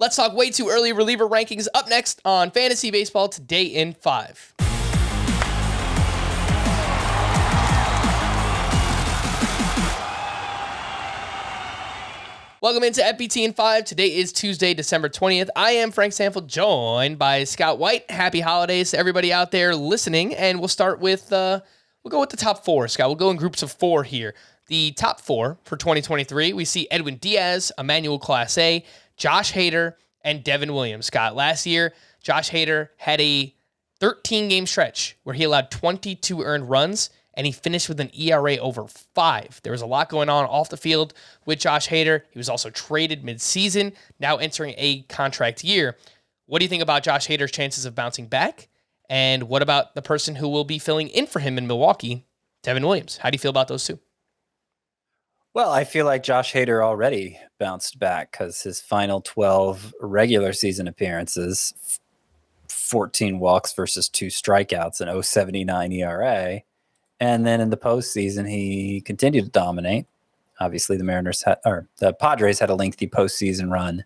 Let's talk way too early reliever rankings up next on Fantasy Baseball Today in 5. Welcome into FBT in 5. Today is Tuesday, December 20th. I am Frank Sanford, joined by Scott White. Happy holidays to everybody out there listening. And we'll start with, we'll go with the top 4, Scott. We'll go in groups of 4 here. The top 4 for 2023, we see Edwin Diaz, Emmanuel Clase, Josh Hader, and Devin Williams. Scott, last year, Josh Hader had a 13-game stretch where he allowed 22 earned runs, and he finished with an ERA over 5. There was a lot going on off the field with Josh Hader. He was also traded midseason, now entering a contract year. What do you think about Josh Hader's chances of bouncing back? And what about the person who will be filling in for him in Milwaukee, Devin Williams? How do you feel about those two? Well, I feel like Josh Hader already bounced back because his final 12 regular season appearances, 14 walks versus 2 strikeouts and 0.79 ERA. And then in the postseason, he continued to dominate. Obviously, the Padres had a lengthy postseason run.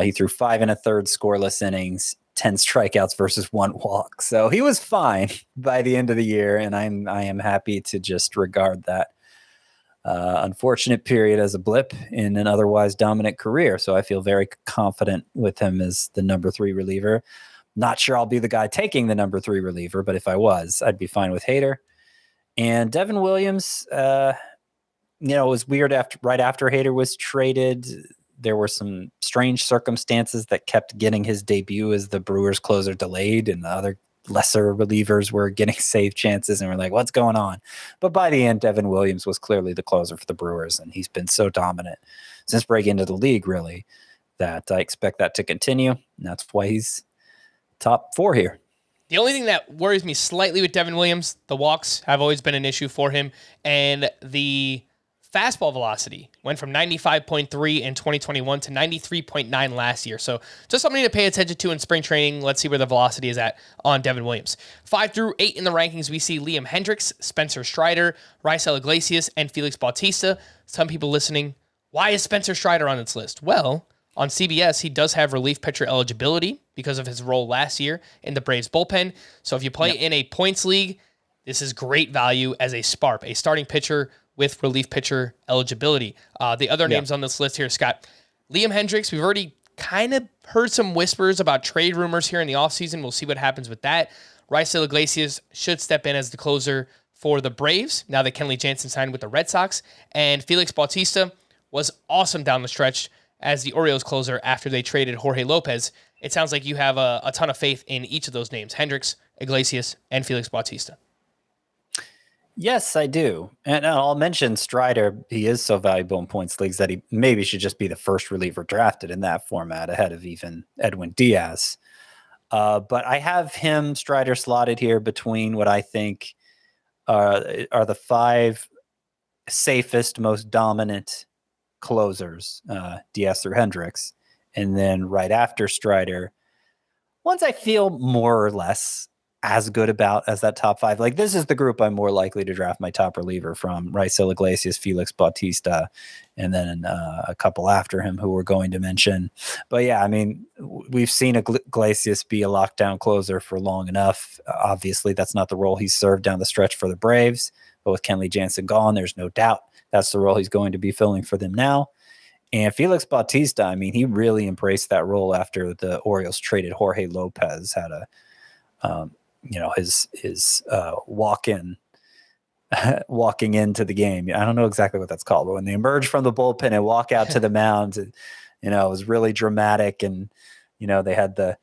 He threw 5 1/3 scoreless innings, 10 strikeouts versus 1 walk. So he was fine by the end of the year, and I am happy to just regard that unfortunate period as a blip in an otherwise dominant career. So I feel very confident with him as the number 3 reliever. Not sure I'll be the guy taking the number 3 reliever, but if I was, I'd be fine with Hader. And Devin Williams, it was weird right after Hader was traded. There were some strange circumstances that kept getting his debut as the Brewers closer delayed, and the other lesser relievers were getting save chances, and we're like, what's going on? But by the end, Devin Williams was clearly the closer for the Brewers, and he's been so dominant since breaking into the league, really, that I expect that to continue, and that's why he's top 4 here. The only thing that worries me slightly with Devin Williams, the walks have always been an issue for him, and the fastball velocity went from 95.3 in 2021 to 93.9 last year. So just something to pay attention to in spring training. Let's see where the velocity is at on Devin Williams. 5 through 8 in the rankings, we see Liam Hendriks, Spencer Strider, Raisel Iglesias, and Felix Bautista. Some people listening, why is Spencer Strider on this list? Well, on CBS, he does have relief pitcher eligibility because of his role last year in the Braves bullpen. So if you play in a points league, this is great value as a SPARP, a starting pitcher with relief pitcher eligibility. The other names on this list here, Scott, Liam Hendriks, we've already kind of heard some whispers about trade rumors here in the offseason. We'll see what happens with that. Raisel Iglesias should step in as the closer for the Braves now that Kenley Jansen signed with the Red Sox. And Felix Bautista was awesome down the stretch as the Orioles closer after they traded Jorge Lopez. It sounds like you have a ton of faith in each of those names, Hendriks, Iglesias, and Felix Bautista. Yes, I do. And I'll mention Strider. He is so valuable in points leagues that he maybe should just be the first reliever drafted in that format ahead of even Edwin Diaz. But I have him, Strider, slotted here between what I think are the 5 safest, most dominant closers, Diaz through Hendriks. And then right after Strider, ones I feel more or less as good about as that top 5. Like, this is the group I'm more likely to draft my top reliever from: Raisel Iglesias, Felix Bautista, and then a couple after him who we're going to mention. But yeah, I mean, we've seen Iglesias be a lockdown closer for long enough. Obviously, that's not the role he's served down the stretch for the Braves, but with Kenley Jansen gone, there's no doubt that's the role he's going to be filling for them now. And Felix Bautista, I mean, he really embraced that role after the Orioles traded Jorge Lopez, had his walking into the game. I don't know exactly what that's called, but when they emerge from the bullpen and walk out to the mound, it was really dramatic. And, they had the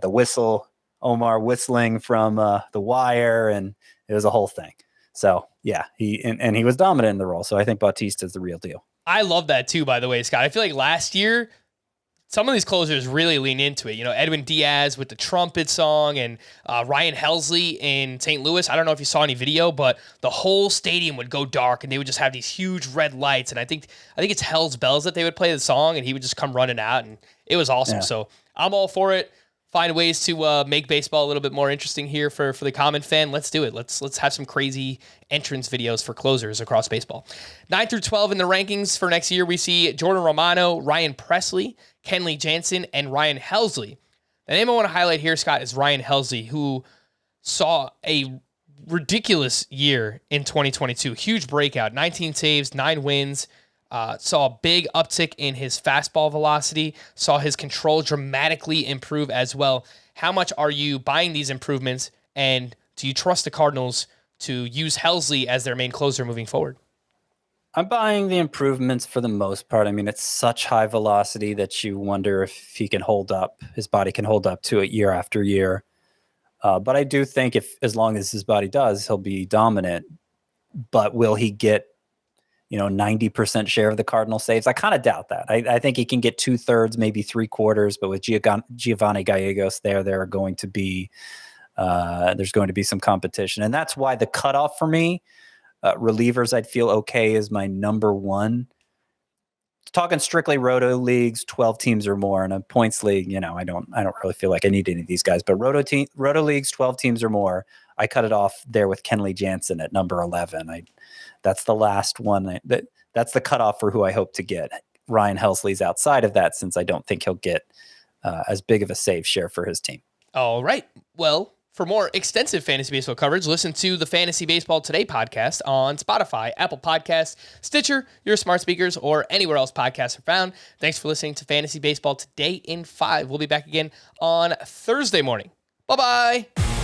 whistle, Omar whistling from the wire, and it was a whole thing. So yeah, he was dominant in the role. So I think Bautista is the real deal. I love that too, by the way, Scott. I feel like last year, some of these closers really lean into it. Edwin Diaz with the trumpet song, and Ryan Helsley in St. Louis. I don't know if you saw any video, but the whole stadium would go dark, and they would just have these huge red lights. And I think it's Hell's Bells that they would play the song, and he would just come running out, and it was awesome. Yeah. So I'm all for it. find ways to make baseball a little bit more interesting here for the common fan, let's do it. Let's have some crazy entrance videos for closers across baseball. 9 through 12 in the rankings for next year, we see Jordan Romano, Ryan Presley, Kenley Jansen, and Ryan Helsley. The name I want to highlight here, Scott, is Ryan Helsley, who saw a ridiculous year in 2022. Huge breakout, 19 saves, 9 wins. Saw a big uptick in his fastball velocity, saw his control dramatically improve as well. How much are you buying these improvements, and do you trust the Cardinals to use Helsley as their main closer moving forward? I'm buying the improvements for the most part. I mean, it's such high velocity that you wonder if he can hold up, his body can hold up to it year after year. But I do think as long as his body does, he'll be dominant. But will he get 90% share of the Cardinal saves? I kind of doubt that. I think he can get 2/3, maybe 3/4, but with Giovanni Gallegos there's going to be some competition. And that's why the cutoff for me, relievers I'd feel okay is my number one. Talking strictly roto leagues, 12 teams or more, and a points league, I don't really feel like I need any of these guys, but roto leagues, 12 teams or more, I cut it off there with Kenley Jansen at number 11. That's the last one. That's the cutoff for who I hope to get. Ryan Helsley's outside of that, since I don't think he'll get as big of a save share for his team. All right. Well, for more extensive fantasy baseball coverage, listen to the Fantasy Baseball Today podcast on Spotify, Apple Podcasts, Stitcher, your smart speakers, or anywhere else podcasts are found. Thanks for listening to Fantasy Baseball Today in 5. We'll be back again on Thursday morning. Bye-bye.